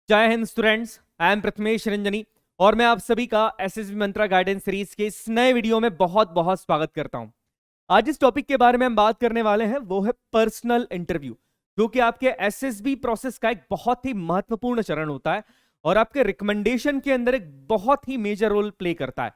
जय Hind students, I am Prathamesh Ranjani और मैं आप सभी का एसएसबी मंत्रा गाइडेंस सीरीज के इस नए वीडियो में बहुत बहुत स्वागत करता हूं। आज इस टॉपिक के बारे में हम बात करने वाले हैं वो है पर्सनल इंटरव्यू, जो कि आपके एसएसबी प्रोसेस का एक बहुत ही महत्वपूर्ण चरण होता है और आपके रिकमेंडेशन के अंदर एक बहुत ही मेजर रोल प्ले करता है।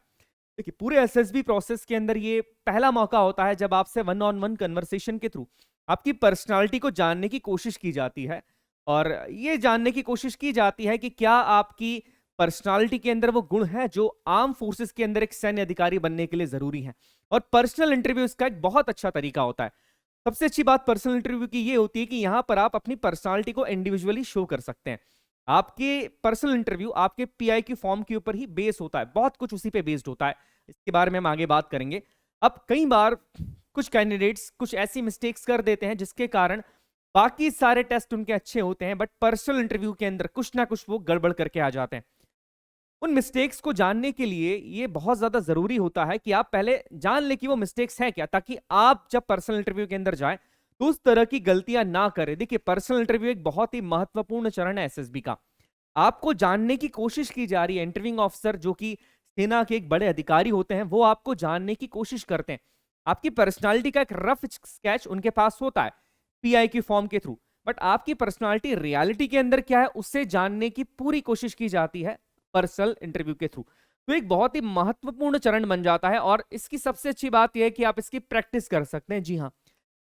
देखिए, पूरे एसएसबी प्रोसेस के अंदर ये पहला मौका होता है जब आपसे वन ऑन वन कन्वर्सेशन के थ्रू आपकी पर्सनालिटी को जानने की कोशिश की जाती है और ये जानने की कोशिश की जाती है कि क्या आपकी पर्सनालिटी के अंदर वो गुण है जो आर्म फोर्सेस के अंदर एक सैन्य अधिकारी बनने के लिए जरूरी है। और पर्सनल इंटरव्यू इसका एक बहुत अच्छा तरीका होता है। सबसे अच्छी बात पर्सनल इंटरव्यू की ये होती है कि यहां पर आप अपनी पर्सनालिटी को इंडिविजुअली शो कर सकते हैं। आपके पर्सनल इंटरव्यू आपके पीआई की फॉर्म के ऊपर ही बेस होता है, बहुत कुछ उसी पे बेस्ड होता है। इसके बारे में हम आगे बात करेंगे। अब कई बार कुछ कैंडिडेट्स कुछ ऐसी मिस्टेक्स कर देते हैं जिसके कारण बाकी सारे टेस्ट उनके अच्छे होते हैं, बट पर्सनल इंटरव्यू के अंदर कुछ ना कुछ वो गड़बड़ करके आ जाते हैं। उन मिस्टेक्स को जानने के लिए ये बहुत ज्यादा जरूरी होता है कि आप पहले जान ले कि वो मिस्टेक्स है क्या, ताकि आप जब पर्सनल इंटरव्यू के अंदर जाएं तो उस तरह की गलतियां ना करें। देखिए, पर्सनल इंटरव्यू एक बहुत ही महत्वपूर्ण चरण है एसएसबी का। आपको जानने की कोशिश की जा रही है, इंटरव्यूइंग ऑफिसर जो कि सेना के एक बड़े अधिकारी होते हैं वो आपको जानने की कोशिश करते हैं। आपकी पर्सनालिटी का एक रफ स्केच उनके पास होता है पीआई की फॉर्म के थ्रू, बट आपकी पर्सनालिटी रियलिटी के अंदर क्या है उससे जानने की पूरी कोशिश की जाती है पर्सनल इंटरव्यू के थ्रू। तो एक बहुत ही महत्वपूर्ण चरण बन जाता है और इसकी सबसे अच्छी बात यह है कि आप इसकी प्रैक्टिस कर सकते हैं। जी हाँ,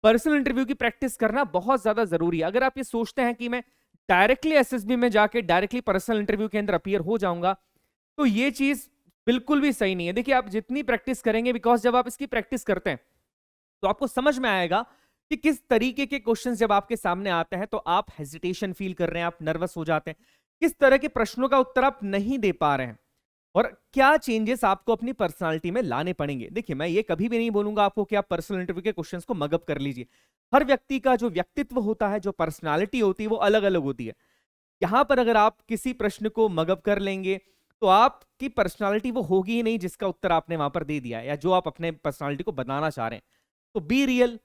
पर्सनल इंटरव्यू की प्रैक्टिस करना बहुत ज्यादा जरूरी है। अगर आप ये सोचते हैं कि मैं डायरेक्टली एसएसबी में जाके डायरेक्टली पर्सनल इंटरव्यू के अंदर अपीयर हो जाऊंगा, तो ये चीज बिल्कुल भी सही नहीं है। देखिए, आप जितनी प्रैक्टिस करेंगे, बिकॉज जब आप इसकी प्रैक्टिस करते हैं तो आपको समझ में आएगा कि किस तरीके के क्वेश्चंस जब आपके सामने आते हैं तो आप हेजिटेशन फील कर रहे हैं, आप नर्वस हो जाते हैं, किस तरह के प्रश्नों का उत्तर आप नहीं दे पा रहे हैं और क्या चेंजेस आपको अपनी पर्सनालिटी में लाने पड़ेंगे। देखिए, मैं ये कभी भी नहीं बोलूंगा आपको कि आप पर्सनल इंटरव्यू के क्वेश्चंस को मगअप कर लीजिए। हर व्यक्ति का जो व्यक्तित्व होता है, जो पर्सनालिटी होती है, वो अलग अलग होती है। यहां पर अगर आप किसी प्रश्न को मगअप कर लेंगे तो आपकी पर्सनालिटी वो होगी ही नहीं जिसका उत्तर आपने वहां पर दे दिया है या जो आप अपने पर्सनालिटी को बताना चाह रहे हैं। तो बी रियल,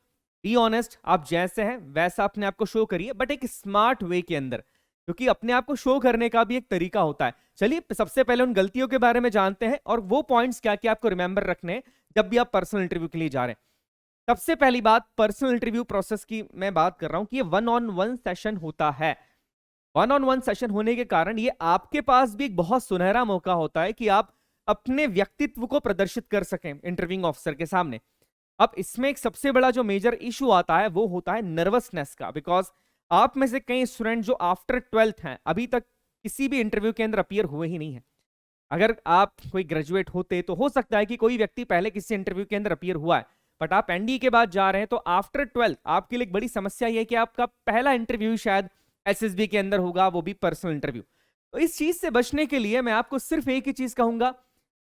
बी ऑनेस्ट, आप जैसे हैं वैसा अपने आप को शो करिए, बट एक स्मार्ट वे के अंदर, क्योंकि अपने आप को शो करने का भी एक तरीका होता है। चलिए सबसे पहले उन गलतियों के बारे में जानते हैं और वो पॉइंट्स क्या क्या आपको रिमेंबर रखने हैं जब भी आप पर्सनल इंटरव्यू के लिए जा रहे हैं। सबसे पहली बात, पर्सनल इंटरव्यू प्रोसेस की मैं बात कर रहा हूं कि ये वन ऑन वन सेशन होता है। वन ऑन वन सेशन होने के कारण ये आपके पास भी एक बहुत सुनहरा मौका होता है कि आप अपने व्यक्तित्व को प्रदर्शित कर सकें इंटरव्यूइंग ऑफिसर के सामने। अब इसमें एक सबसे बड़ा जो मेजर इशू आता है वो होता है नर्वसनेस का, बिकॉज आप में से कई स्टूडेंट जो आफ्टर 12th हैं अभी तक किसी भी इंटरव्यू के अंदर अपीयर हुए ही नहीं है। अगर आप कोई ग्रेजुएट होते तो हो सकता है कि कोई व्यक्ति पहले किसी इंटरव्यू के अंदर अपीयर हुआ है, बट आप एनडी के बाद जा रहे हैं तो आफ्टर 12th आपके लिए एक बड़ी समस्या यह है कि आपका पहला इंटरव्यू शायद एसएसबी के अंदर होगा, वो भी पर्सनल इंटरव्यू। तो इस चीज से बचने के लिए मैं आपको सिर्फ एक ही चीज कहूंगा,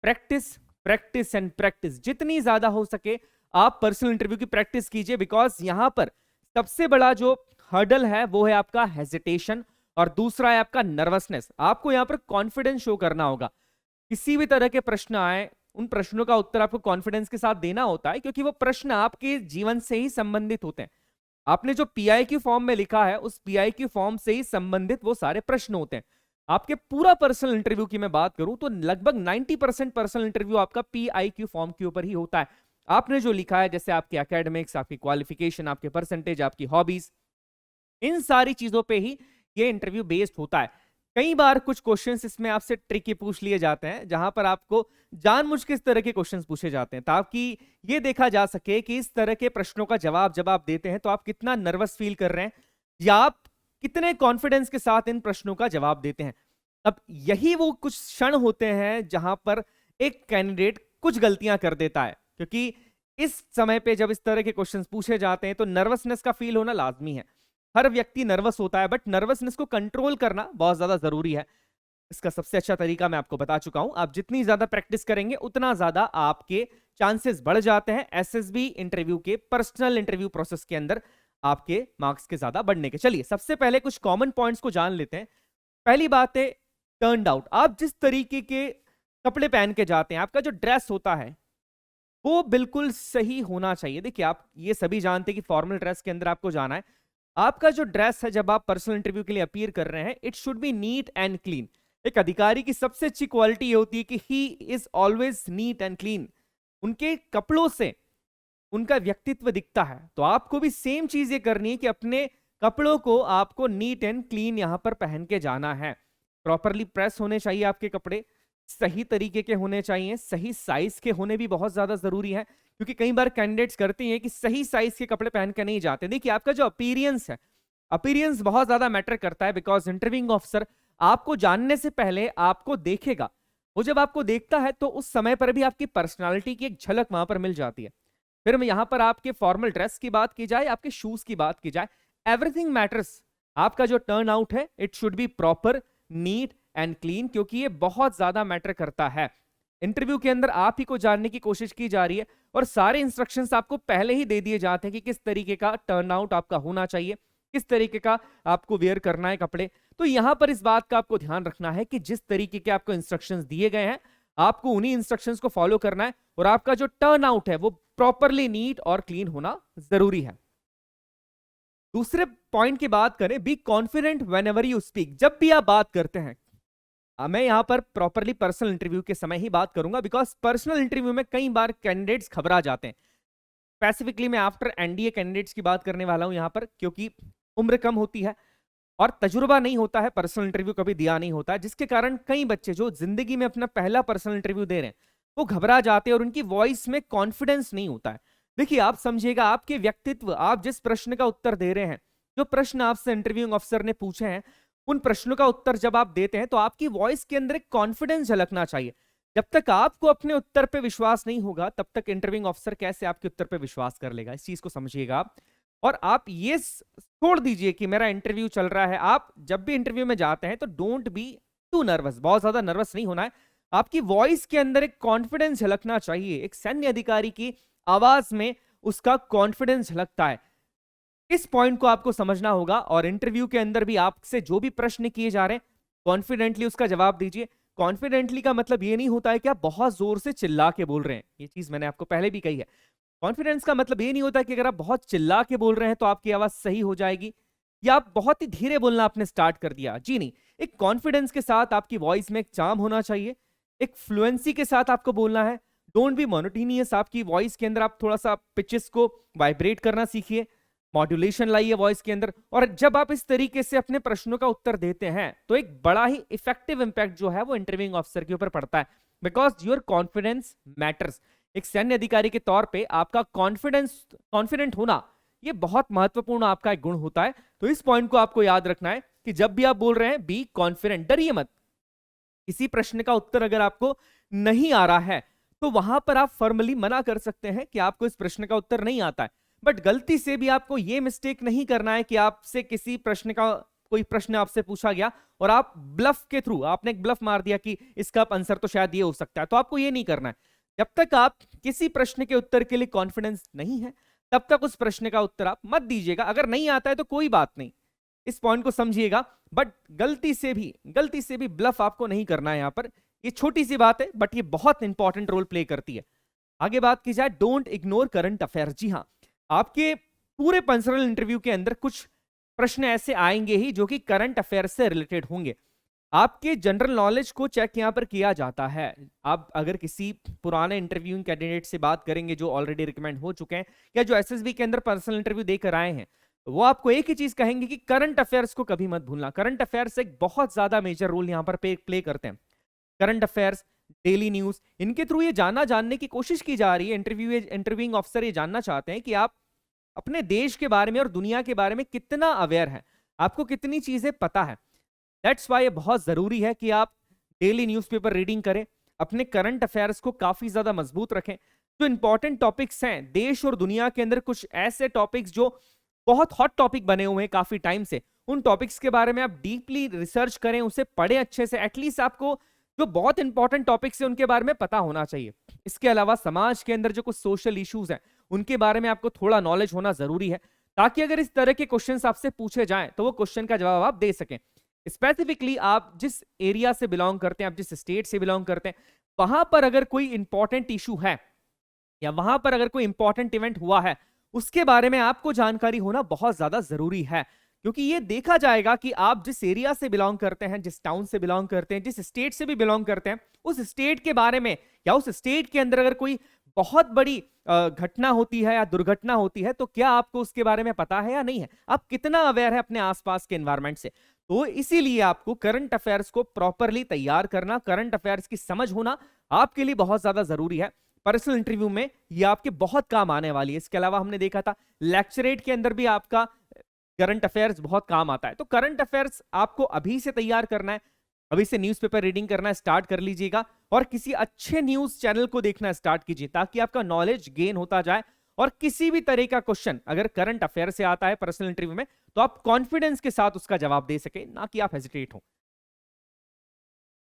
प्रैक्टिस प्रैक्टिस एंड प्रैक्टिस। जितनी ज्यादा हो सके आप पर्सनल इंटरव्यू की प्रैक्टिस कीजिए, बिकॉज यहां पर सबसे बड़ा जो हर्डल है वो है आपका हेजिटेशन और दूसरा है आपका नर्वसनेस। आपको यहां पर कॉन्फिडेंस शो करना होगा। किसी भी तरह के प्रश्न आए, उन प्रश्नों का उत्तर आपको कॉन्फिडेंस के साथ देना होता है, क्योंकि वो प्रश्न आपके जीवन से ही संबंधित होते हैं। आपने जो पीआई की फॉर्म में लिखा है उस पीआई की फॉर्म से ही संबंधित वो सारे प्रश्न होते हैं। आपके पूरा पर्सनल इंटरव्यू की मैं बात करूं तो लगभग 90% पर्सनल इंटरव्यू आपका पीआई की फॉर्म के ऊपर ही होता है। आपने जो लिखा है, जैसे आपके एकेडमिक्स, आपकी क्वालिफिकेशन, आपके परसेंटेज, आपकी हॉबीज, इन सारी चीजों पे ही ये इंटरव्यू बेस्ड होता है। कई बार कुछ क्वेश्चंस इसमें आपसे ट्रिकी पूछ लिए जाते हैं जहां पर आपको जानबूझ के इस तरह के क्वेश्चंस पूछे जाते हैं ताकि ये देखा जा सके कि इस तरह के प्रश्नों का जवाब जब आप देते हैं तो आप कितना नर्वस फील कर रहे हैं या आप कितने कॉन्फिडेंस के साथ इन प्रश्नों का जवाब देते हैं। अब यही वो कुछ क्षण होते हैं जहां पर एक कैंडिडेट कुछ गलतियां कर देता है, क्योंकि इस समय पे जब इस तरह के क्वेश्चंस पूछे जाते हैं तो नर्वसनेस का फील होना लाजमी है। हर व्यक्ति नर्वस होता है, बट नर्वसनेस को कंट्रोल करना बहुत ज्यादा जरूरी है। इसका सबसे अच्छा तरीका मैं आपको बता चुका हूं। आप जितनी ज्यादा प्रैक्टिस करेंगे उतना ज्यादा आपके चांसेस बढ़ जाते हैं एसएसबी इंटरव्यू के, पर्सनल इंटरव्यू प्रोसेस के अंदर आपके मार्क्स के ज्यादा बढ़ने के। चलिए सबसे पहले कुछ कॉमन पॉइंट्स को जान लेते हैं। पहली बात है टर्न आउट। आप जिस तरीके के कपड़े पहन के जाते हैं, आपका जो ड्रेस होता है वो बिल्कुल सही होना चाहिए। देखिए, आप ये सभी जानते हैं कि फॉर्मल ड्रेस के अंदर आपको जाना है, आपका जो ड्रेस है जब आप पर्सनल इंटरव्यू के लिए अपीयर कर रहे हैं, it should be neat and clean. एक अधिकारी की सबसे अच्छी क्वालिटी ये होती है कि he is always neat and clean. उनके कपड़ों से उनका व्यक्तित्व दिखता है। तो आपको भी सेम चीज ये करनी है कि अपने कपड़ों को आपको नीट एंड क्लीन यहां पर पहन के जाना है। प्रॉपरली प्रेस होने चाहिए आपके कपड़े, सही तरीके के होने चाहिए, सही साइज के होने भी बहुत ज्यादा जरूरी है, क्योंकि कई बार कैंडिडेट्स करते हैं कि सही साइज के कपड़े पहन के नहीं जाते। देखिए आपका जो अपीयरेंस है, अपीयरेंस बहुत ज्यादा मैटर करता है, बिकॉज इंटरव्यूइंग ऑफिसर आपको जानने से पहले आपको देखेगा। वो जब आपको देखता है तो उस समय पर भी आपकी पर्सनालिटी की एक झलक वहां पर मिल जाती है। फिर यहां पर आपके फॉर्मल ड्रेस की बात की जाए, आपके शूज की बात की जाए, एवरीथिंग मैटर्स। आपका जो टर्न आउट है it should be proper, neat and clean, क्योंकि ये बहुत ज्यादा मैटर करता है। इंटरव्यू के अंदर आप ही को जानने की कोशिश की जा रही है और सारे इंस्ट्रक्शंस आपको पहले ही दे दिए जाते हैं कि किस तरीके का टर्न आउट आपका होना चाहिए, किस तरीके का आपको वेयर करना है कपड़े। तो यहां पर इस बात का आपको ध्यान रखना है कि जिस तरीके के आपको इंस्ट्रक्शंस दिए गए हैं, आपको उन्हीं इंस्ट्रक्शंस को फॉलो करना है और आपका जो टर्न आउट है वो प्रॉपरली नीट और क्लीन होना जरूरी है। दूसरे पॉइंट की बात करें, be confident when ever you speak. जब भी आप बात करते हैं, मैं यहां पर प्रॉपरली पर्सनल इंटरव्यू के समय ही बात करूंगा, बिकॉज पर्सनल इंटरव्यू में कई बार कैंडिडेट्स घबरा जाते हैं। स्पेसिफिकली मैं आफ्टर एनडीए कैंडिडेट्स की बात करने वाला हूं यहां पर, क्योंकि उम्र कम होती है और तजुर्बा नहीं होता है, पर्सनल इंटरव्यू कभी दिया नहीं होता है, जिसके कारण कई बच्चे जो जिंदगी में अपना पहला पर्सनल इंटरव्यू दे रहे हैं वो घबरा जाते हैं और उनकी वॉइस में कॉन्फिडेंस नहीं होता है। देखिए आप समझिएगा, आपके व्यक्तित्व, आप जिस प्रश्न का उत्तर दे रहे हैं, जो प्रश्न आपसे इंटरव्यूइंग ऑफिसर ने पूछे हैं, उन प्रश्नों का उत्तर जब आप देते हैं तो आपकी वॉइस के अंदर एक कॉन्फिडेंस झलकना चाहिए। जब तक आपको अपने उत्तर पे विश्वास नहीं होगा, तब तक इंटरव्यूइंग ऑफिसर कैसे आपके उत्तर पे विश्वास कर लेगा? इस चीज को समझिएगा आप। और आप ये छोड़ दीजिए कि मेरा इंटरव्यू चल रहा है। आप जब भी इंटरव्यू में जाते हैं तो डोंट बी टू नर्वस, बहुत ज्यादा नर्वस नहीं होना है। आपकी वॉइस के अंदर एक कॉन्फिडेंस झलकना चाहिए। एक सैन्य अधिकारी की आवाज में उसका कॉन्फिडेंस झलकता है। इस पॉइंट को आपको समझना होगा और इंटरव्यू के अंदर भी आपसे जो भी प्रश्न किए जा रहे हैं, कॉन्फिडेंटली उसका जवाब दीजिए। कॉन्फिडेंटली का मतलब ये नहीं होता है कि आप बहुत जोर से चिल्ला के बोल रहे हैं, ये चीज मैंने आपको पहले भी कही है। कॉन्फिडेंस का मतलब ये नहीं होता कि अगर आप बहुत चिल्ला के बोल रहे हैं तो आपकी आवाज सही हो जाएगी, या आप बहुत ही धीरे बोलना आपने स्टार्ट कर दिया, जी नहीं। एक कॉन्फिडेंस के साथ आपकी वॉइस में एक चार्म होना चाहिए, एक फ्लुएंसी के साथ आपको बोलना है। Don't be monotonous. आपकी वॉइस के अंदर आप थोड़ा सा पिचेस को वाइब्रेट करना सीखिए, मॉड्यूलेशन लाइए वॉइस के अंदर। और जब आप इस तरीके से अपने प्रश्नों का उत्तर देते हैं तो एक बड़ा ही इफेक्टिव इंपैक्ट जो है वो इंटरव्यूइंग ऑफिसर के ऊपर पड़ता है, बिकॉज योर कॉन्फिडेंस मैटर्स। एक सैन्य अधिकारी के तौर पे आपका कॉन्फिडेंट होना ये बहुत महत्वपूर्ण आपका एक गुण होता है। तो इस पॉइंट को आपको याद रखना है कि जब भी आप बोल रहे हैं, बी कॉन्फिडेंट। डरिए मत। किसी प्रश्न का उत्तर अगर आपको नहीं आ रहा है तो वहां पर आप फॉर्मली मना कर सकते हैं कि आपको इस प्रश्न का उत्तर नहीं आता है। बट गलती से भी आपको यह मिस्टेक नहीं करना है कि आपसे किसी प्रश्न का, कोई प्रश्न आपसे पूछा गया और आप ब्लफ के थ्रू, आपने एक ब्लफ मार दिया कि इसका आंसर तो शायद ये हो सकता है। तो आपको ये नहीं करना है। जब तक आप किसी प्रश्न के उत्तर के लिए कॉन्फिडेंस नहीं है, तब तक उस प्रश्न का उत्तर आप मत दीजिएगा। अगर नहीं आता है तो कोई बात नहीं, इस पॉइंट को समझिएगा। बट गलती से भी ब्लफ आपको नहीं करना है यहां पर। ये छोटी सी बात है बट ये बहुत इंपॉर्टेंट रोल प्ले करती है। आगे बात की जाए, डोंट इग्नोर करंट अफेयर। जी हां, आपके पूरे पर्सनल इंटरव्यू के अंदर कुछ प्रश्न ऐसे आएंगे ही जो कि करंट अफेयर से रिलेटेड होंगे। आपके जनरल नॉलेज को चेक यहां पर किया जाता है। आप अगर किसी पुराने इंटरव्यूइंग कैंडिडेट से बात करेंगे जो ऑलरेडी रिकमेंड हो चुके हैं या जो एसएसबी के अंदर पर्सनल इंटरव्यू देकर आए हैं, वो आपको एक ही चीज कहेंगे कि करंट अफेयर्स को कभी मत भूलना। करंट अफेयर्स एक बहुत ज्यादा मेजर रोल यहां पर प्ले करते हैं। करंट अफेयर्स, डेली न्यूज, इनके थ्रू ये जानने की कोशिश की जा रही है। इंटरव्यूइंग ऑफिसर ये जानना चाहते हैं कि आप अपने देश के बारे में और दुनिया के बारे में कितना अवेयर है, आपको कितनी चीजें पता है। दैट्स वाई ये बहुत जरूरी है कि आप डेली न्यूज़पेपर रीडिंग करें, अपने करंट अफेयर्स को काफी ज्यादा मजबूत रखें। जो इंपॉर्टेंट टॉपिक्स हैं देश और दुनिया के अंदर, कुछ ऐसे टॉपिक्स जो बहुत हॉट टॉपिक बने हुए हैं काफी टाइम से, उन टॉपिक्स के बारे में आप डीपली रिसर्च करें, उसे पढ़ें अच्छे से। एटलीस्ट आपको जो बहुत इंपॉर्टेंट टॉपिक्स हैं उनके बारे में पता होना चाहिए। इसके अलावा समाज के अंदर जो कुछ सोशल इश्यूज हैं उनके बारे में आपको थोड़ा नॉलेज होना जरूरी है, ताकि अगर इस तरह के क्वेश्चंस आपसे पूछे जाएं तो वो क्वेश्चन का जवाब आप दे सकें। स्पेसिफिकली आप जिस एरिया से बिलोंग करते हैं, आप जिस स्टेट से बिलोंग करते हैं, वहां पर अगर कोई इंपॉर्टेंट इशू है या वहां पर अगर कोई इंपॉर्टेंट इवेंट हुआ है, उसके बारे में आपको जानकारी होना बहुत ज्यादा जरूरी है, क्योंकि ये देखा जाएगा कि आप जिस एरिया से बिलोंग करते हैं, जिस टाउन से बिलोंग करते हैं, जिस स्टेट से भी बिलोंग करते हैं, उस स्टेट के बारे में या उस स्टेट के अंदर अगर कोई बहुत बड़ी घटना होती है या दुर्घटना होती है, तो क्या आपको उसके बारे में पता है या नहीं है, आप कितना अवेयर है अपने आसपास के एनवायरनमेंट से। तो इसीलिए आपको करंट अफेयर्स को प्रॉपरली तैयार करना, करंट अफेयर्स की समझ होना आपके लिए बहुत ज्यादा जरूरी है। पर्सनल इंटरव्यू में ये आपके बहुत काम आने वाली है। इसके अलावा हमने देखा था लेक्चरेट के अंदर भी आपका करंट अफेयर्स बहुत काम आता है। तो करंट अफेयर्स आपको अभी से तैयार करना है, अभी से न्यूज़पेपर रीडिंग करना स्टार्ट कर लीजिएगा और किसी अच्छे न्यूज चैनल को देखना स्टार्ट कीजिए, ताकि आपका नॉलेज गेन होता जाए और किसी भी तरह का क्वेश्चन अगर करंट अफेयर से आता है पर्सनल इंटरव्यू में, तो आप कॉन्फिडेंस के साथ उसका जवाब दे सके, ना कि आप हेजिटेट हो।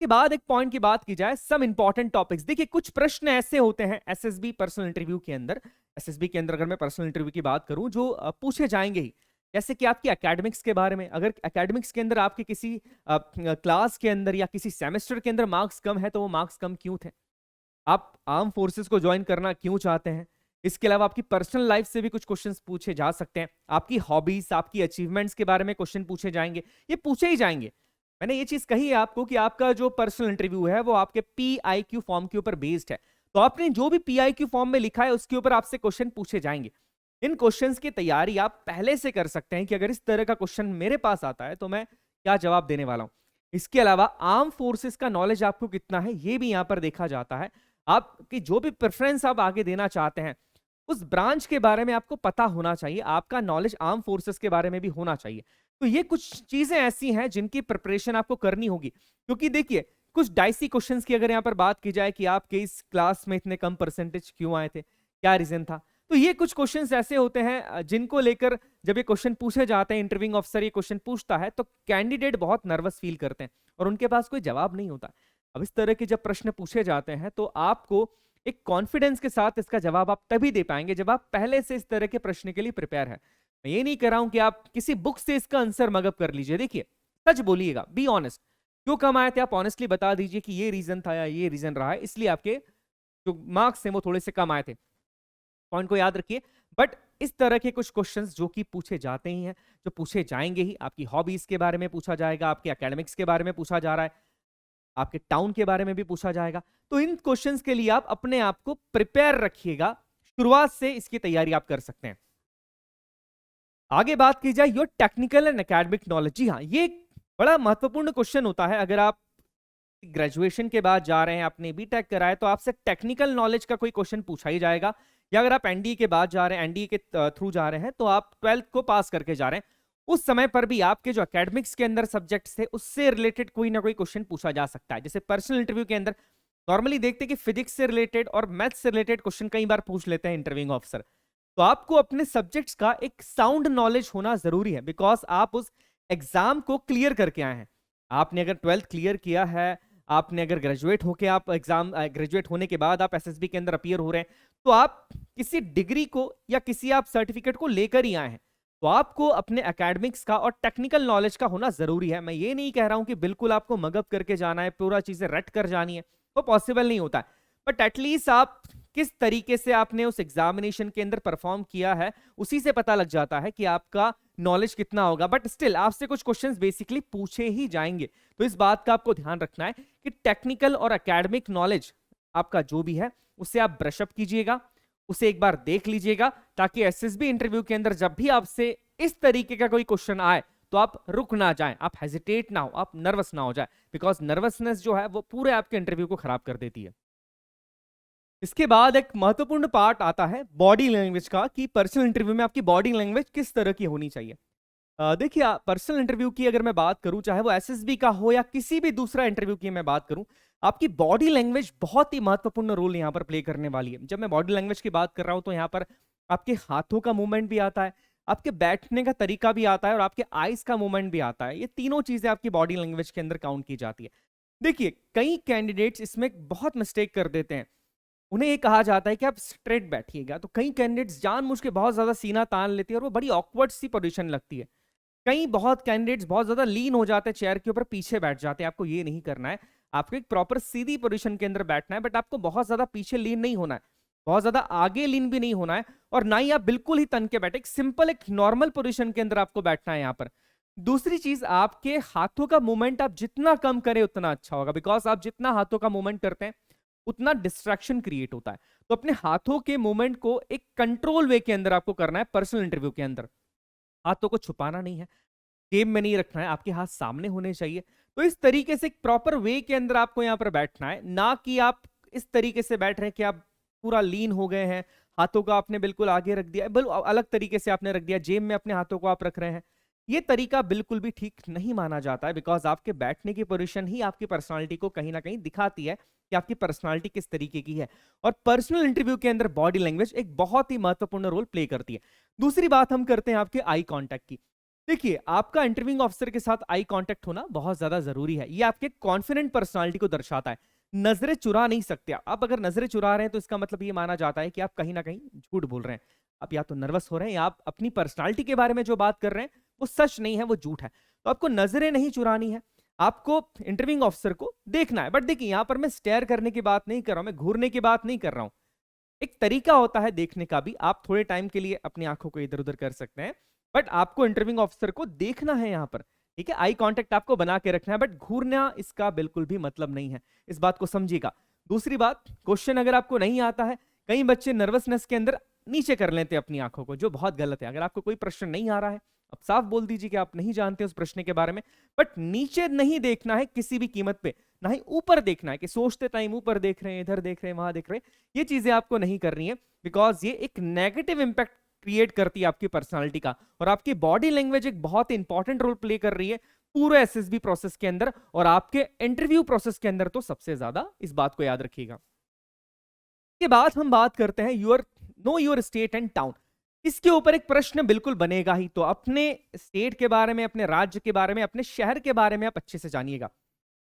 के बाद एक पॉइंट की बात की जाए, सम इंपॉर्टेंट टॉपिक्स। देखिए कुछ प्रश्न ऐसे होते हैं एसएसबी पर्सनल इंटरव्यू के अंदर, एसएसबी के अंदर अगर मैं पर्सनल इंटरव्यू की बात करूं, जो पूछे जाएंगे ही, जैसे कि आपकी एकेडमिक्स के बारे में। अगर एकेडमिक्स के अंदर आपके किसी क्लास के अंदर या किसी सेमेस्टर के अंदर मार्क्स कम है, तो वो मार्क्स कम क्यों थे, आप आर्म फोर्सेस को ज्वाइन करना क्यों चाहते हैं। इसके अलावा आपकी पर्सनल लाइफ से भी कुछ क्वेश्चंस पूछे जा सकते हैं, आपकी हॉबीज, आपकी अचीवमेंट्स के बारे में क्वेश्चन पूछे जाएंगे, ये पूछे ही जाएंगे। मैंने ये चीज कही है आपको कि आपका जो पर्सनल इंटरव्यू है वो आपके PIQ फॉर्म के ऊपर बेस्ड है, तो आपने जो भी PIQ फॉर्म में लिखा है उसके ऊपर आपसे क्वेश्चन पूछे जाएंगे। इन क्वेश्चंस की तैयारी आप पहले से कर सकते हैं कि अगर इस तरह का क्वेश्चन मेरे पास आता है तो मैं क्या जवाब देने वाला हूं। इसके अलावा आर्म फोर्सेस का नॉलेज आपको कितना है, ये भी यहां पर देखा जाता है। आपकी जो भी प्रेफरेंस आप आगे देना चाहते हैं, उस ब्रांच के बारे में आपको पता होना चाहिए, आपका नॉलेज आर्म फोर्सेस के बारे में भी होना चाहिए। तो ये कुछ चीजें ऐसी हैं जिनकी प्रिपरेशन आपको करनी होगी, क्योंकि देखिए कुछ डाइसी क्वेश्चंस की अगर यहाँ पर बात की जाए कि आपके इस क्लास में इतने कम परसेंटेज क्यों आए थे, क्या रीजन था, तो ये कुछ क्वेश्चंस ऐसे होते हैं जिनको लेकर जब ये क्वेश्चन पूछे जाते हैं, इंटरव्यूइंग ऑफिसर ये क्वेश्चन पूछता है, तो कैंडिडेट बहुत नर्वस फील करते हैं और उनके पास कोई जवाब नहीं होता। अब इस तरह के जब प्रश्न पूछे जाते हैं तो आपको एक कॉन्फिडेंस के साथ इसका जवाब आप तभी दे पाएंगे जब आप पहले से इस तरह के प्रश्न के लिए प्रिपेयर है। मैं ये नहीं कह रहा हूं कि आप किसी बुक से इसका आंसर मगअप कर लीजिए। देखिए सच बोलिएगा, बी ऑनेस्ट, क्यों कम आए थे आप ऑनेस्टली बता दीजिए कि ये रीजन था या ये रीजन रहा है, इसलिए आपके जो मार्क्स हैं वो थोड़े से कम आए थे। पॉइंट को याद रखिए। बट इस तरह के कुछ क्वेश्चंस जो कि पूछे जाते ही हैं, जो पूछे जाएंगे ही, आपकी हॉबीज के बारे में पूछा जाएगा, आपके एकेडमिक्स के बारे में पूछा जा रहा है, आपके टाउन के बारे में भी पूछा जाएगा। तो इन क्वेश्चंस के लिए आप अपने आप को प्रिपेयर रखिएगा, शुरुआत से इसकी तैयारी आप कर सकते हैं। आगे बात की जाए your technical and academic knowledge. जी हाँ, ये एक बड़ा महत्वपूर्ण क्वेश्चन होता है। अगर आप ग्रेजुएशन के बाद जा रहे हैं, आपने बीटेक करा है, तो आपसे टेक्निकल नॉलेज का कोई क्वेश्चन पूछा ही जाएगा। या अगर आप एनडीए के बाद जा रहे हैं, एनडीए के थ्रू जा रहे हैं, तो आप 12th को पास करके जा रहे हैं, उस समय पर भी आपके जो एकेडमिक्स के अंदर सब्जेक्ट्स थे उससे रिलेटेड कोई ना कोई क्वेश्चन पूछा जा सकता है। जैसे पर्सनल इंटरव्यू के अंदर नॉर्मली देखते हैं कि फिजिक्स से रिलेटेड और मैथ्स से रिलेटेड क्वेश्चन कई बार पूछ लेते हैं इंटरव्यूइंग ऑफिसर। तो आपको अपने सब्जेक्ट्स का एक साउंड नॉलेज होना जरूरी है, बिकॉज आप उस एग्जाम को क्लियर करके आए हैं। आपने अगर 12th क्लियर किया है, आपने अगर ग्रेजुएट होके आप एग्जाम ग्रेजुएट होने के बाद आप एसएसबी के अंदर अपीयर हो रहे हैं, तो आप किसी डिग्री को या किसी आप सर्टिफिकेट को लेकर ही आए हैं। तो आपको अपने एकेडमिक्स का और टेक्निकल नॉलेज का होना जरूरी है। मैं ये नहीं कह रहा हूं कि बिल्कुल आपको मगअप करके जाना है, पूरा चीजें रट कर जानी है, वो पॉसिबल नहीं होता है। बट एटलीस्ट आप किस तरीके से आपने उस एग्जामिनेशन के अंदर परफॉर्म किया है, उसी से पता लग जाता है कि आपका नॉलेज कितना होगा। बट स्टिल आपसे कुछ क्वेश्चंस बेसिकली पूछे ही जाएंगे, तो इस बात का आपको ध्यान रखना है कि टेक्निकल और एकेडमिक नॉलेज आपका जो भी है उसे आप ब्रशअप कीजिएगा, उसे एक बार देख लीजिएगा, ताकि एसएसबी इंटरव्यू के अंदर जब भी आपसे इस तरीके का कोई क्वेश्चन आए तो आप रुक ना जाएं, आप हेजिटेट ना हो, आप नर्वस ना हो जाए, बिकॉज नर्वसनेस जो है वो पूरे आपके इंटरव्यू को खराब कर देती है। इसके बाद एक महत्वपूर्ण पार्ट आता है बॉडी लैंग्वेज का, कि पर्सनल इंटरव्यू में आपकी बॉडी लैंग्वेज किस तरह की होनी चाहिए। देखिए पर्सनल इंटरव्यू की अगर मैं बात करूं, चाहे वो एसएसबी का हो या किसी भी दूसरा इंटरव्यू की मैं बात करूं, आपकी बॉडी लैंग्वेज बहुत ही महत्वपूर्ण रोल यहां पर प्ले करने वाली है। जब मैं बॉडी लैंग्वेज की बात कर रहा हूं तो यहां पर आपके हाथों का मूवमेंट भी आता है, आपके बैठने का तरीका भी आता है और आपके आईज का मूवमेंट भी आता है। ये तीनों चीजें आपकी बॉडी लैंग्वेज के अंदर काउंट की जाती है। देखिए कई कैंडिडेट्स इसमें बहुत मिस्टेक कर देते हैं। उन्हें ये कहा जाता है कि आप स्ट्रेट बैठिएगा, तो कई कैंडिडेट्स जानबूझ के बहुत ज्यादा सीना तान लेते हैं और वो बड़ी ऑकवर्ड सी पोजीशन लगती है। कई बहुत कैंडिडेट्स बहुत ज्यादा लीन हो जाते हैं चेयर के ऊपर, पीछे बैठ जाते हैं। आपको ये नहीं करना है, आपको एक प्रॉपर सीधी पोजीशन के अंदर बैठना है, बट आपको बहुत ज्यादा पीछे लीन नहीं होना है। बहुत ज्यादा आगे लीन भी नहीं होना है और ना ही आप बिल्कुल ही तन के बैठे, एक सिंपल एक नॉर्मल पोजीशन के अंदर आपको बैठना है यहाँ पर। दूसरी चीज, आपके हाथों का मूवमेंट आप जितना कम करें उतना अच्छा होगा, बिकॉज आप जितना हाथों का मूवमेंट करते हैं उतना डिस्ट्रैक्शन क्रिएट होता है। तो अपने हाथों के मूवमेंट को एक कंट्रोल वे के अंदर आपको करना है पर्सनल इंटरव्यू के अंदर। हाथों को छुपाना नहीं है, जेब में नहीं रखना है, आपके हाथ सामने होने चाहिए। तो इस तरीके से एक प्रॉपर वे के अंदर आपको यहाँ पर बैठना है, ना कि आप इस तरीके से बैठ रहे हैं कि आप पूरा लीन हो गए हैं, हाथों को आपने बिल्कुल आगे रख दिया, बिल्कुल अलग तरीके से आपने रख दिया, जेब में अपने हाथों को आप रख रहे हैं। ये तरीका बिल्कुल भी ठीक नहीं माना जाता है, बिकॉज आपके बैठने की पोजीशन ही आपकी पर्सनालिटी को कहीं ना कहीं दिखाती है कि आपकी पर्सनालिटी किस तरीके की है। और पर्सनल इंटरव्यू के अंदर बॉडी लैंग्वेज एक बहुत ही महत्वपूर्ण रोल प्ले करती है। दूसरी बात हम करते हैं आपके आई कांटेक्ट की। देखिए, आपका इंटरव्यूइंग ऑफिसर के साथ आई कांटेक्ट होना बहुत ज्यादा जरूरी है, ये आपके कॉन्फिडेंट पर्सनालिटी को दर्शाता है। नजरें चुरा नहीं सकते आप, अगर नजरें चुरा रहे हैं तो इसका मतलब ये माना जाता है कि आप कहीं ना कहीं झूठ बोल रहे हैं। आप या तो नर्वस हो रहे हैं या आप अपनी पर्सनालिटी के बारे में जो बात कर रहे हैं वो सच नहीं है, वो झूठ है। तो आपको नजरें नहीं चुरानी है, आपको इंटरव्यूइंग ऑफिसर को देखना है। बट देखिए, यहां पर मैं स्टेयर करने की बात नहीं कर रहा हूं, मैं घूरने की बात नहीं कर रहा हूं। एक तरीका होता है देखने का भी, आप थोड़े टाइम के लिए अपनी आंखों को इधर उधर कर सकते हैं, बट आपको इंटरव्यूइंग ऑफिसर को देखना है यहाँ पर। ठीक है, आई कांटेक्ट आपको बना के रखना है, बट घूरना इसका बिल्कुल भी मतलब नहीं है, इस बात को समझिएगा। दूसरी बात, क्वेश्चन अगर आपको नहीं आता है, कई बच्चे नर्वसनेस के अंदर नीचे कर लेते हैं अपनी आंखों को, जो बहुत गलत है। अगर आपको कोई प्रश्न नहीं आ रहा है, अब साफ बोल दीजिए कि आप नहीं जानते उस प्रश्न के बारे में, बट नीचे नहीं देखना है किसी भी कीमत पे, ना ही ऊपर देखना है कि सोचते टाइम ऊपर देख रहे हैं, इधर देख रहे हैं, वहां देख रहे हैं। ये चीजें आपको नहीं करनी है, बिकॉज ये एक नेगेटिव इंपैक्ट क्रिएट करती है आपकी पर्सनालिटी का। और आपकी बॉडी लैंग्वेज एक बहुत इंपॉर्टेंट रोल प्ले कर रही है पूरे एसएसबी प्रोसेस के अंदर, और आपके इंटरव्यू प्रोसेस के अंदर तो सबसे ज्यादा, इस बात को याद रखिएगा। के बाद हम बात करते हैं योर स्टेट एंड टाउन। इसके ऊपर एक प्रश्न बिल्कुल बनेगा ही, तो अपने स्टेट के बारे में, अपने राज्य के बारे में, अपने शहर के बारे में आप अच्छे से जानिएगा।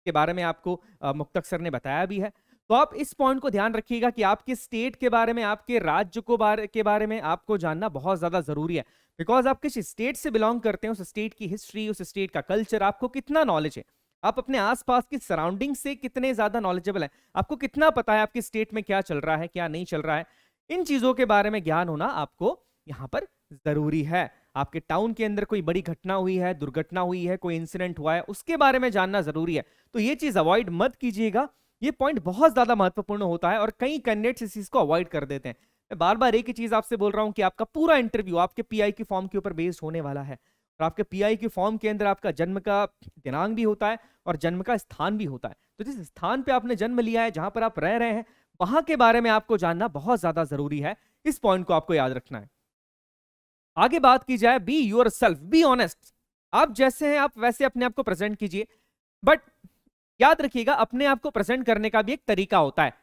के बारे में आपको मुक्तक सर ने बताया भी है, तो आप इस पॉइंट को ध्यान रखिएगा कि आपके स्टेट के बारे में, आपके राज्य के बारे में आपको जानना बहुत ज्यादा जरूरी है। बिकॉज आप किस स्टेट से बिलोंग करते हैं, उस स्टेट की हिस्ट्री, उस स्टेट का कल्चर, आपको कितना नॉलेज है, आप अपने आसपास की सराउंडिंग से कितने ज्यादा नॉलेजेबल है, आपको कितना पता है आपके स्टेट में क्या चल रहा है, क्या नहीं चल रहा है। इन चीजों के बारे में ज्ञान होना आपको यहां पर जरूरी है। आपके टाउन के अंदर कोई बड़ी घटना हुई है, दुर्घटना हुई है, कोई इंसिडेंट हुआ है, उसके बारे में जानना जरूरी है। तो ये चीज अवॉइड मत कीजिएगा, ये पॉइंट बहुत ज्यादा महत्वपूर्ण होता है और कई कैंडिडेट्स इस चीज को अवॉइड कर देते हैं। मैं बार बार एक ही चीज आपसे बोल रहा हूं कि आपका पूरा इंटरव्यू आपके पीआई की फॉर्म के ऊपर बेस्ड होने वाला है, और आपके पीआई की फॉर्म के अंदर आपका जन्म का दिनांक भी होता है और जन्म का स्थान भी होता है। तो जिस स्थान पे आपने जन्म लिया है, जहां पर आप रह रहे हैं, वहां के बारे में आपको जानना बहुत ज्यादा जरूरी है। इस पॉइंट को आपको याद रखना है। आगे बात की जाए, be your self, be honest. आप जैसे हैं आप वैसे अपने आप को प्रेजेंट कीजिए, बट याद रखिएगा अपने आप को प्रेजेंट करने का भी एक तरीका होता है।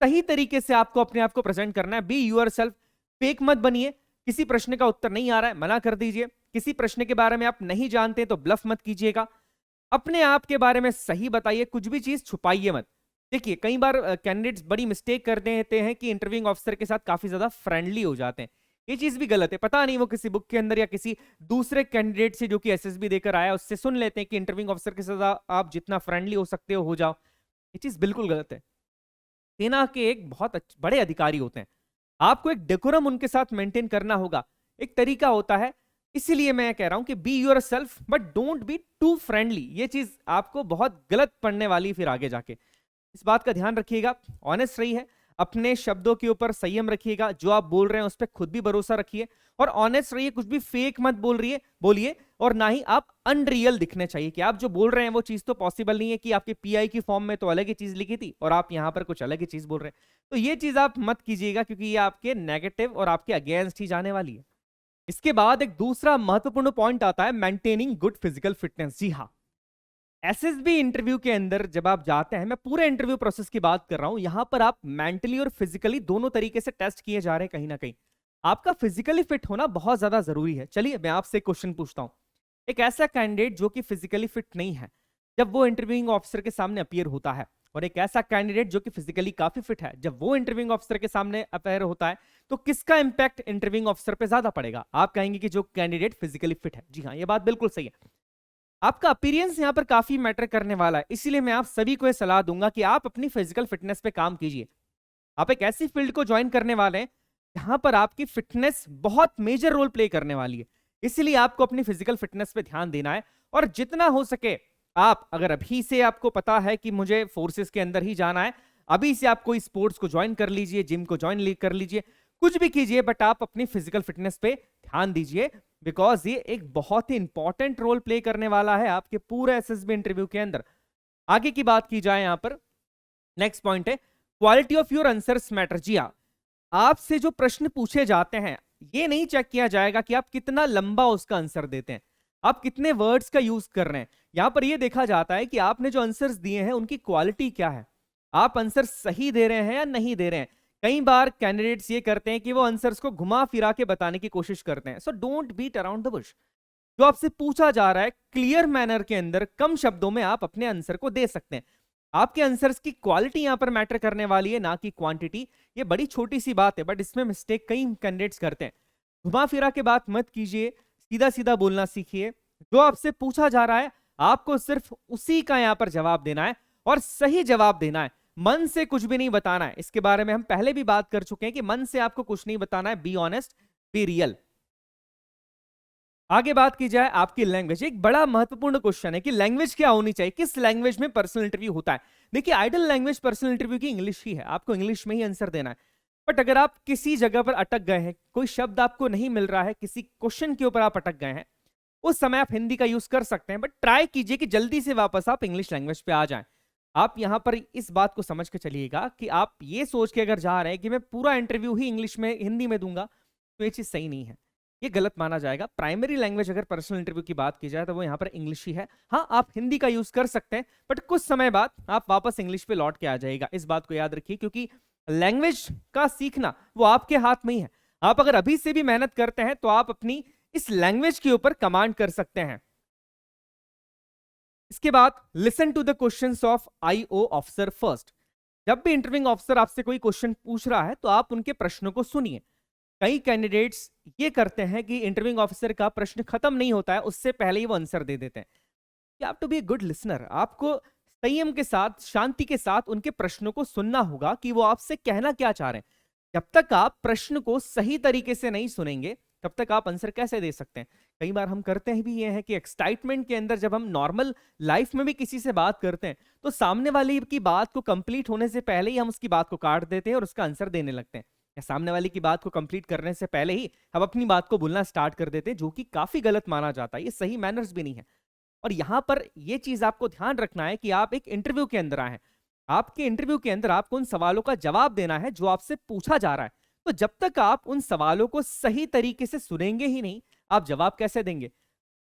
सही तरीके से आपको अपने आप को प्रेजेंट करना है। बी यूर सेल्फ, फेक मत बनिए। किसी प्रश्न का उत्तर नहीं आ रहा है, मना कर दीजिए। किसी प्रश्न के बारे में आप नहीं जानते तो ब्लफ मत कीजिएगा। अपने आप के बारे में सही बताइए, कुछ भी चीज छुपाइए मत। देखिए, कई बार कैंडिडेट्स बड़ी मिस्टेक कर देते हैं कि इंटरव्यूइंग ऑफिसर के साथ काफी ज्यादा फ्रेंडली हो जाते हैं। ये चीज भी गलत है। पता नहीं वो किसी बुक के अंदर या किसी दूसरे कैंडिडेट से जो कि एसएसबी देकर आया उससे सुन लेते हैं कि इंटरव्यूइंग ऑफिसर के साथ आप जितना फ्रेंडली हो सकते हो जाओ। ये चीज बिल्कुल गलत है। सेना के एक बहुत बड़े अधिकारी होते हैं, आपको एक डेकोरम उनके साथ मेंटेन करना होगा, एक तरीका होता है। इसीलिए मैं कह रहा हूं कि be yourself but don't be too friendly. ये चीज आपको बहुत गलत पड़ने वाली फिर आगे जाके, इस बात का ध्यान रखिएगा। ऑनेस्ट रहिए, अपने शब्दों के ऊपर संयम रखिएगा, जो आप बोल रहे हैं उस पर खुद भी भरोसा रखिए और ऑनेस्ट रहिए। कुछ भी फेक मत बोलिए और ना ही आप अनरियल दिखने चाहिए कि आप जो बोल रहे हैं वो चीज तो पॉसिबल नहीं है, कि आपके पीआई की फॉर्म में तो अलग ही चीज लिखी थी और आप यहां पर कुछ अलग ही चीज बोल रहे हैं। तो ये चीज आप मत कीजिएगा, क्योंकि ये आपके नेगेटिव और आपके अगेंस्ट ही जाने वाली है। इसके बाद एक दूसरा महत्वपूर्ण पॉइंट आता है, मेंटेनिंग गुड फिजिकल फिटनेस। जी हाँ, एसएसबी इंटरव्यू के अंदर जब आप जाते हैं, मैं पूरे इंटरव्यू प्रोसेस की बात कर रहा हूं, यहां पर आप मेंटली और फिजिकली दोनों तरीके से टेस्ट किए जा रहे हैं। कहीं ना कहीं आपका फिजिकली फिट होना बहुत ज्यादा जरूरी है। चलिए मैं आपसे क्वेश्चन पूछता हूं, एक ऐसा कैंडिडेट जो कि फिजिकली फिट नहीं है, जब वो इंटरव्यूइंग ऑफिसर के सामने अपीयर होता है, और एक ऐसा कैंडिडेट जो कि फिजिकली काफी फिट है, जब वो इंटरव्यूइंग ऑफिसर के सामने अपीयर होता है, तो किसका इंपैक्ट इंटरव्यूइंग ऑफिसर पे ज्यादा पड़ेगा? आप कहेंगे कि जो कैंडिडेट फिजिकली फिट है। जी हाँ, ये बात बिल्कुल सही है। आपका अपीयरेंस यहां पर काफी मैटर करने वाला है, इसीलिए मैं आप सभी को यह सलाह दूंगा कि आप अपनी फिजिकल फिटनेस पे काम कीजिए। आप एक ऐसी फील्ड को ज्वाइन करने वाले हैं जहां पर आपकी फिटनेस बहुत मेजर रोल प्ले करने वाली है। इसलिए आपको अपनी फिजिकल फिटनेस पे ध्यान देना है, और जितना हो सके आप, अगर अभी से आपको पता है कि मुझे फोर्सेस के अंदर ही जाना है, अभी से आप कोई स्पोर्ट्स को ज्वाइन कर लीजिए, जिम को ज्वाइन कर लीजिए, कुछ भी कीजिए, बट आप अपनी फिजिकल फिटनेस पे ध्यान दीजिए, बिकॉज ये एक बहुत ही इंपॉर्टेंट रोल प्ले करने वाला है आपके पूरे एसएसबी इंटरव्यू के अंदर। आगे की बात की जाए, यहां पर नेक्स्ट पॉइंट है quality of your answers matter. जी हाँ, आपसे जो प्रश्न पूछे जाते हैं ये नहीं चेक किया जाएगा कि आप कितना लंबा उसका आंसर देते हैं, आप कितने वर्ड्स का यूज कर रहे हैं। यहां पर यह देखा जाता है कि आपने जो आंसर्स दिए हैं उनकी क्वालिटी क्या है, आप आंसर सही दे रहे हैं या नहीं दे रहे हैं। कई बार कैंडिडेट्स ये करते हैं कि वो आंसर्स को घुमा फिरा के बताने की कोशिश करते हैं। So don't beat around the bush. जो आपसे पूछा जा रहा है क्लियर मैनर के अंदर कम शब्दों में आप अपने आंसर को दे सकते हैं। आपके आंसर्स की क्वालिटी यहां पर मैटर करने वाली है, ना कि क्वांटिटी। ये बड़ी छोटी सी बात है, बट इसमें मिस्टेक कई कैंडिडेट्स करते हैं। घुमा फिरा के बात मत कीजिए, सीधा सीधा बोलना सीखिए। जो आपसे पूछा जा रहा है आपको सिर्फ उसी का यहां पर जवाब देना है, और सही जवाब देना है। मन से कुछ भी नहीं बताना है। इसके बारे में हम पहले भी बात कर चुके हैं कि मन से आपको कुछ नहीं बताना है। Be honest, be real. आगे बात की जाए आपकी लैंग्वेज, एक बड़ा महत्वपूर्ण क्वेश्चन है कि लैंग्वेज क्या होनी चाहिए, किस लैंग्वेज में पर्सनल इंटरव्यू होता है। देखिए, आइडल लैंग्वेज पर्सनल इंटरव्यू की इंग्लिश ही है, आपको इंग्लिश में ही आंसर देना है। बट अगर आप किसी जगह पर अटक गए हैं, कोई शब्द आपको नहीं मिल रहा है, किसी क्वेश्चन के ऊपर आप अटक गए हैं, उस समय आप हिंदी का यूज कर सकते हैं, बट ट्राई कीजिए कि जल्दी से वापस आप इंग्लिश लैंग्वेज पे आ जाएं। आप यहां पर इस बात को समझ के चलिएगा कि आप ये सोच के अगर जा रहे हैं कि मैं पूरा इंटरव्यू ही इंग्लिश में, हिंदी में दूंगा, तो ये चीज सही नहीं है, ये गलत माना जाएगा। प्राइमरी लैंग्वेज अगर पर्सनल इंटरव्यू की बात की जाए तो वो यहाँ पर इंग्लिश ही है। हाँ, आप हिंदी का यूज कर सकते हैं, बट कुछ समय बाद आप वापस इंग्लिश पे लौट के आ जाएगा। इस बात को याद रखिए, क्योंकि लैंग्वेज का सीखना वो आपके हाथ में ही है। आप अगर अभी से भी मेहनत करते हैं तो आप अपनी इस लैंग्वेज के ऊपर कमांड कर सकते हैं। इसके बाद listen to the questions of IO officer first. जब भी इंटरव्यूइंग ऑफिसर आपसे कोई क्वेश्चन पूछ रहा है तो आप उनके प्रश्नों को सुनिए। कई कैंडिडेट्स ये करते हैं कि इंटरव्यूइंग ऑफिसर का प्रश्न खत्म नहीं होता है उससे पहले ही वो आंसर दे देते हैं। You have to be a good listener. आपको संयम के साथ, शांति के साथ उनके प्रश्नों को सुनना होगा कि वो आपसे कहना क्या चाह रहे हैं। जब तक आप प्रश्न को सही तरीके से नहीं सुनेंगे तब तक आप आंसर कैसे दे सकते हैं। कई बार हम करते हैं भी ये है कि एक्साइटमेंट के अंदर जब हम नॉर्मल लाइफ में भी किसी से बात करते हैं तो सामने वाले की बात को कंप्लीट होने से पहले ही हम उसकी बात को काट देते हैं और उसका आंसर देने लगते हैं, या सामने वाले की बात को कंप्लीट करने से पहले ही हम अपनी बात को बोलना स्टार्ट कर देते हैं, जो कि काफी गलत माना जाता है। ये सही मैनर्स भी नहीं है। और यहां पर यह चीज आपको ध्यान रखना है कि आप एक इंटरव्यू के अंदर आए हैं। आपके इंटरव्यू के अंदर आपको उन सवालों का जवाब देना है जो आपसे पूछा जा रहा है। तो जब तक आप उन सवालों को सही तरीके से सुनेंगे ही नहीं, आप जवाब कैसे देंगे।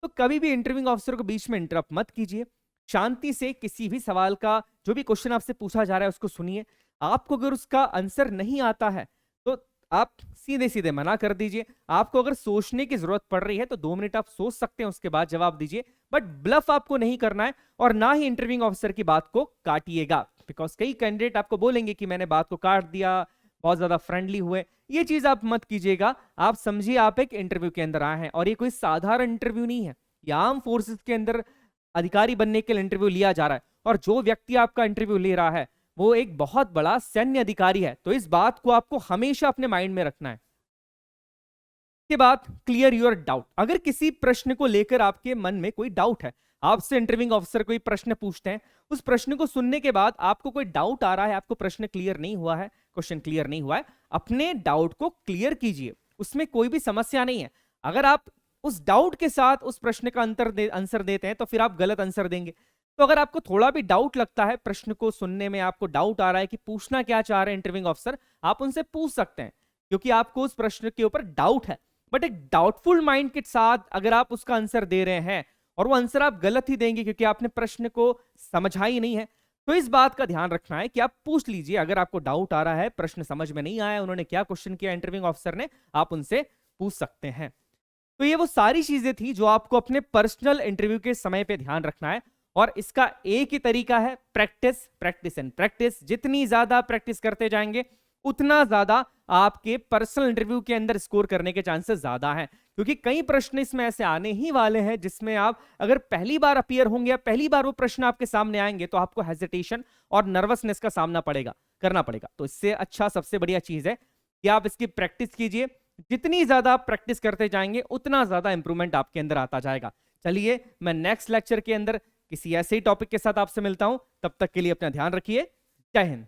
तो कभी भी इंटरव्यूइंग ऑफिसर को बीच में इंटरप्ट मत कीजिए। शांति से किसी भी सवाल का, जो भी क्वेश्चन आपसे पूछा जा रहा है, उसको सुनिए। आपको अगर उसका आंसर नहीं आता है तो आप सीधे सीधे मना कर दीजिए। आपको अगर सोचने की जरूरत पड़ रही है तो 2 मिनट आप सोच सकते हैं, उसके बाद जवाब दीजिए। बट ब्लफ आपको नहीं करना है, और ना ही इंटरव्यूइंग ऑफिसर की बात को काटिएगा, बिकॉज कई कैंडिडेट आपको बोलेंगे कि मैंने बात को काट दिया, बहुत ज्यादा फ्रेंडली हुए। ये चीज आप मत कीजिएगा। आप समझिए आप एक इंटरव्यू के अंदर आए हैं, और ये कोई साधारण इंटरव्यू नहीं है। ये आर्म फोर्सेस के अंदर अधिकारी बनने के लिए इंटरव्यू लिया जा रहा है, और जो व्यक्ति आपका इंटरव्यू ले रहा है वो एक बहुत बड़ा सैन्य अधिकारी है। तो इस बात को आपको हमेशा अपने माइंड में रखना है। के बाद क्लियर योर डाउट। अगर किसी प्रश्न को लेकर आपके मन में कोई डाउट है, आपसे इंटरव्यूइंग ऑफिसर कोई प्रश्न पूछते हैं, उस प्रश्न को सुनने के बाद आपको कोई डाउट आ रहा है, आपको प्रश्न क्लियर नहीं हुआ है, क्वेश्चन क्लियर नहीं हुआ है, अपने डाउट को क्लियर कीजिए। उसमें कोई भी समस्या नहीं है। अगर आप उस डाउट के साथ उस प्रश्न का आंसर देते हैं तो फिर आप गलत आंसर देंगे। तो अगर आपको थोड़ा भी डाउट लगता है, प्रश्न को सुनने में आपको डाउट आ रहा है कि पूछना क्या चाह रहे हैं इंटरव्यूइंग ऑफिसर, आप उनसे पूछ सकते हैं, क्योंकि आपको उस प्रश्न के ऊपर डाउट है। बट एक डाउटफुल माइंड के साथ अगर आप उसका आंसर दे रहे हैं और वो आंसर आप गलत ही देंगे क्योंकि आपने प्रश्न को समझा ही नहीं है, तो इस बात का ध्यान रखना है कि आप पूछ लीजिए। अगर आपको डाउट आ रहा है, प्रश्न समझ में नहीं आया, उन्होंने क्या क्वेश्चन किया इंटरव्यूइंग ऑफिसर ने, आप उनसे पूछ सकते हैं। तो ये वो सारी चीजें थी जो आपको अपने पर्सनल इंटरव्यू के समय पे ध्यान रखना है, और इसका एक ही तरीका है, प्रैक्टिस, प्रैक्टिस एंड प्रैक्टिस। जितनी ज्यादा प्रैक्टिस करते जाएंगे उतना ज्यादा आपके पर्सनल इंटरव्यू के अंदर स्कोर करने के चांसेस ज्यादा हैं, क्योंकि कई प्रश्न इसमें ऐसे आने ही वाले हैं जिसमें आप अगर पहली बार अपीयर होंगे या पहली बार वो प्रश्न आपके सामने आएंगे तो आपको हेजिटेशन और नर्वसनेस का सामना करना पड़ेगा। तो इससे अच्छा सबसे बढ़िया चीज है कि आप इसकी प्रैक्टिस कीजिए। जितनी ज्यादा आप प्रैक्टिस करते जाएंगे उतना ज्यादा इंप्रूवमेंट आपके अंदर आता जाएगा। चलिए मैं नेक्स्ट लेक्चर के अंदर किसी ऐसे ही टॉपिक के साथ आपसे मिलता हूं, तब तक के लिए अपना ध्यान रखिए। जय हिंद।